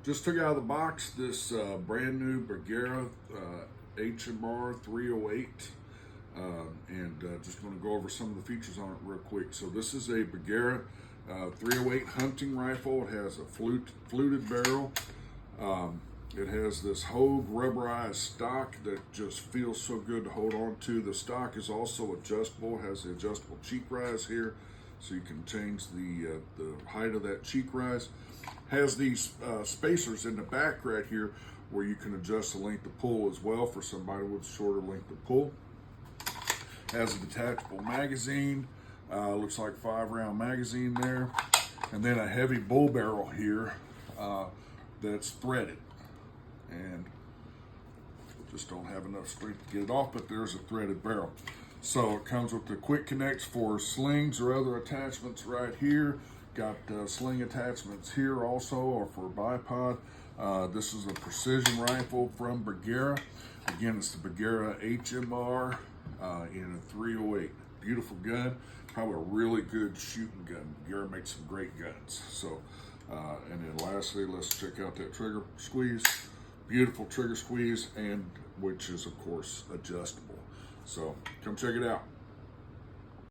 Just took out of the box this brand new Begara HMR 308, and just going to go over some of the features on it real quick. So this is a Begara 308 hunting rifle. It has a fluted barrel. It has this Hogue rubberized stock that just feels so good to hold on to. The stock is also adjustable, has the adjustable cheek rise here, so you can change the height of that cheek rise. Has these spacers in the back right here where you can adjust the length of pull as well for somebody with a shorter length of pull. Has a detachable magazine, looks like 5-round magazine there, and then a heavy bull barrel here that's threaded. And just don't have enough strength to get it off, but there's a threaded barrel. So it comes with the quick connects for slings or other attachments right here. Got sling attachments here also, or for bipod. This is a precision rifle from Begara. Again, it's the Begara HMR in a 308. Beautiful gun, probably a really good shooting gun. Begara makes some great guns. So, and then lastly, let's check out that trigger squeeze. Beautiful trigger squeeze, and which is of course adjustable. So come check it out.